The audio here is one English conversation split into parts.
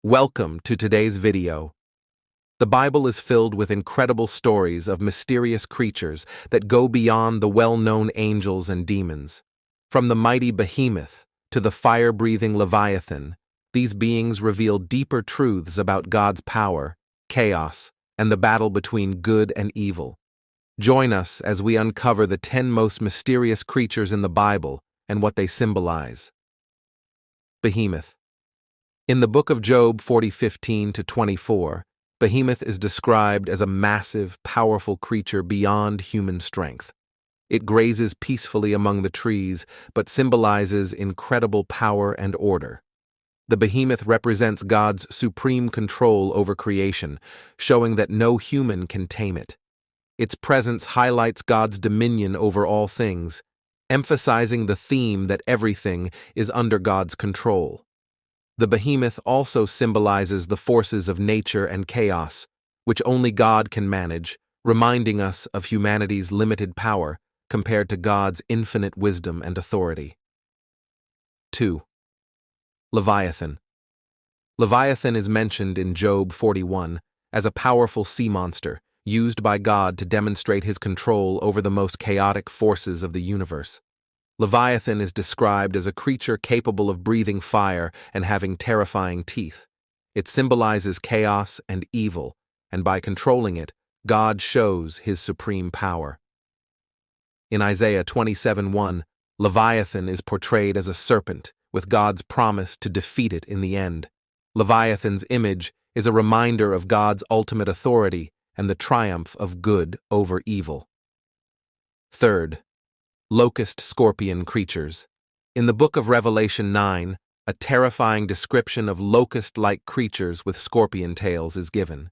Welcome to today's video. The Bible is filled with incredible stories of mysterious creatures that go beyond the well-known angels and demons. From the mighty Behemoth to the fire-breathing Leviathan, these beings reveal deeper truths about God's power, chaos, and the battle between good and evil. Join us as we uncover the 10 most mysterious creatures in the Bible and what they symbolize. Behemoth. In the book of Job 40:15-24, Behemoth is described as a massive, powerful creature beyond human strength. It grazes peacefully among the trees, but symbolizes incredible power and order. The behemoth represents God's supreme control over creation, showing that no human can tame it. Its presence highlights God's dominion over all things, emphasizing the theme that everything is under God's control. The behemoth also symbolizes the forces of nature and chaos, which only God can manage, reminding us of humanity's limited power compared to God's infinite wisdom and authority. 2. Leviathan. Leviathan is mentioned in Job 41 as a powerful sea monster used by God to demonstrate his control over the most chaotic forces of the universe. Leviathan is described as a creature capable of breathing fire and having terrifying teeth. It symbolizes chaos and evil, and by controlling it, God shows his supreme power. In Isaiah 27:1, Leviathan is portrayed as a serpent, with God's promise to defeat it in the end. Leviathan's image is a reminder of God's ultimate authority and the triumph of good over evil. 3. Locust scorpion creatures. In the book of Revelation 9, a terrifying description of locust-like creatures with scorpion tails is given.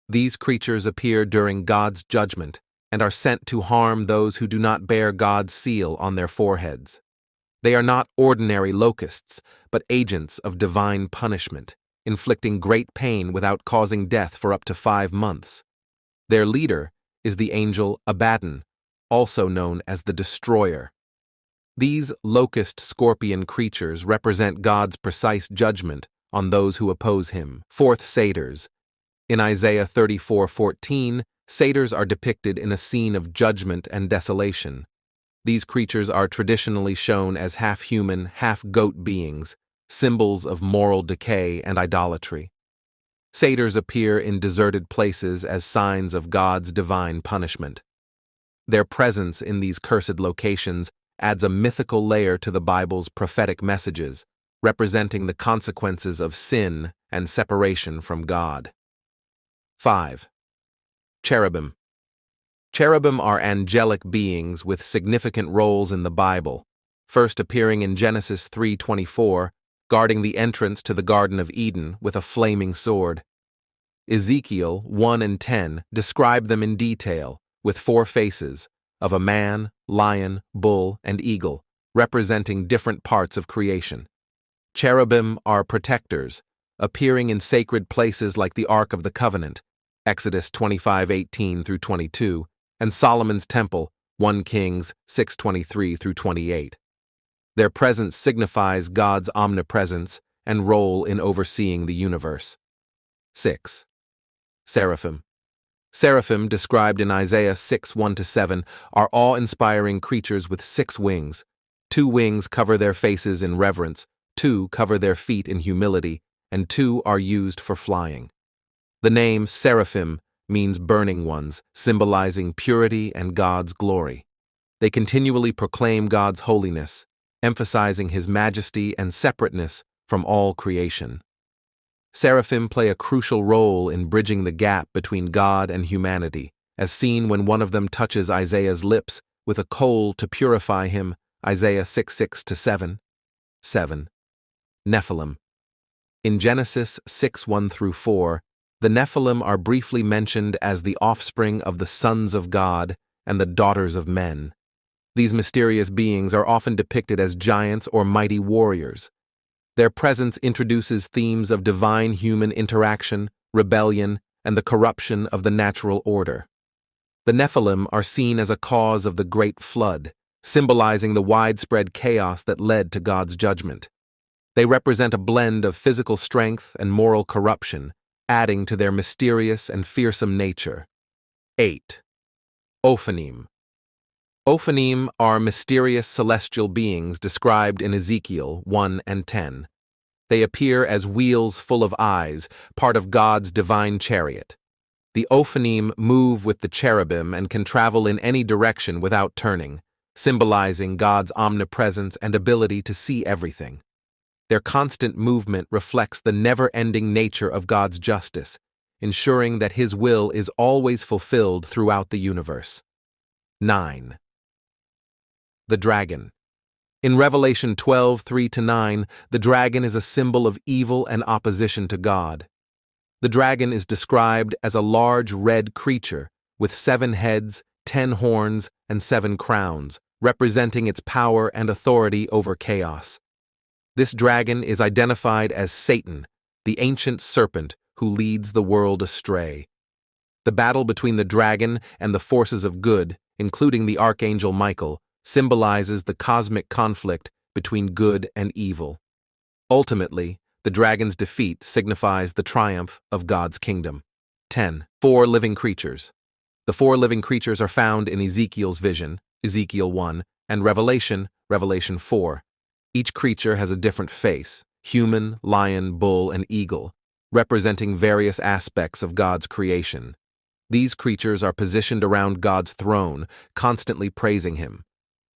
These creatures appear during God's judgment and are sent to harm those who do not bear God's seal on their foreheads. They are not ordinary locusts, but agents of divine punishment, inflicting great pain without causing death for up to 5 months. Their leader is the angel Abaddon, also known as the Destroyer. These locust scorpion creatures represent God's precise judgment on those who oppose him. 4. Satyrs. In Isaiah 34:14, satyrs are depicted in a scene of judgment and desolation. These creatures are traditionally shown as half-human, half-goat beings, symbols of moral decay and idolatry. Satyrs appear in deserted places as signs of God's divine punishment. Their presence in these cursed locations adds a mythical layer to the Bible's prophetic messages, representing the consequences of sin and separation from God. 5. Cherubim. Cherubim are angelic beings with significant roles in the Bible, first appearing in Genesis 3:24, guarding the entrance to the Garden of Eden with a flaming sword. Ezekiel 1:10 describe them in detail, with 4 faces, of a man, lion, bull, and eagle, representing different parts of creation. Cherubim are protectors, appearing in sacred places like the Ark of the Covenant, Exodus 25:18-22, and Solomon's Temple, 1 Kings 6:23-28. Their presence signifies God's omnipresence and role in overseeing the universe. 6. Seraphim. Seraphim, described in Isaiah 6:1-7, are awe-inspiring creatures with 6 wings. 2 wings cover their faces in reverence, 2 cover their feet in humility, and 2 are used for flying. The name Seraphim means burning ones, symbolizing purity and God's glory. They continually proclaim God's holiness, emphasizing his majesty and separateness from all creation. Seraphim play a crucial role in bridging the gap between God and humanity, as seen when one of them touches Isaiah's lips with a coal to purify him, Isaiah 6:6-7. 7. Nephilim. In Genesis 6:1-4, the Nephilim are briefly mentioned as the offspring of the sons of God and the daughters of men. These mysterious beings are often depicted as giants or mighty warriors. Their presence introduces themes of divine-human interaction, rebellion, and the corruption of the natural order. The Nephilim are seen as a cause of the Great Flood, symbolizing the widespread chaos that led to God's judgment. They represent a blend of physical strength and moral corruption, adding to their mysterious and fearsome nature. 8. Ofanim. Ofanim are mysterious celestial beings described in Ezekiel 1 and 10. They appear as wheels full of eyes, part of God's divine chariot. The Ofanim move with the cherubim and can travel in any direction without turning, symbolizing God's omnipresence and ability to see everything. Their constant movement reflects the never-ending nature of God's justice, ensuring that His will is always fulfilled throughout the universe. 9. The Dragon. In Revelation 12:3-9, the dragon is a symbol of evil and opposition to God. The dragon is described as a large red creature with 7 heads, 10 horns, and 7 crowns, representing its power and authority over chaos. This dragon is identified as Satan, the ancient serpent who leads the world astray. The battle between the dragon and the forces of good, including the archangel Michael, symbolizes the cosmic conflict between good and evil. Ultimately, the dragon's defeat signifies the triumph of God's kingdom. 10. 4 living creatures. The 4 living creatures are found in Ezekiel's vision, Ezekiel 1, and Revelation, Revelation 4. Each creature has a different face, human, lion, bull, and eagle, representing various aspects of God's creation. These creatures are positioned around God's throne, constantly praising Him.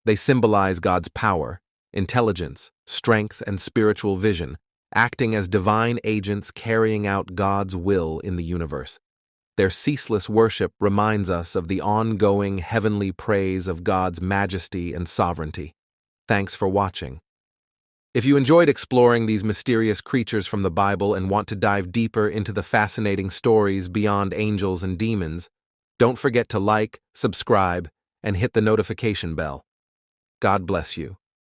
They symbolize God's power, intelligence, strength, and spiritual vision, acting as divine agents carrying out God's will in the universe. Their ceaseless worship reminds us of the ongoing heavenly praise of God's majesty and sovereignty. Thanks for watching. If you enjoyed exploring these mysterious creatures from the Bible and want to dive deeper into the fascinating stories beyond angels and demons, don't forget to like, subscribe, and hit the notification bell. God bless you.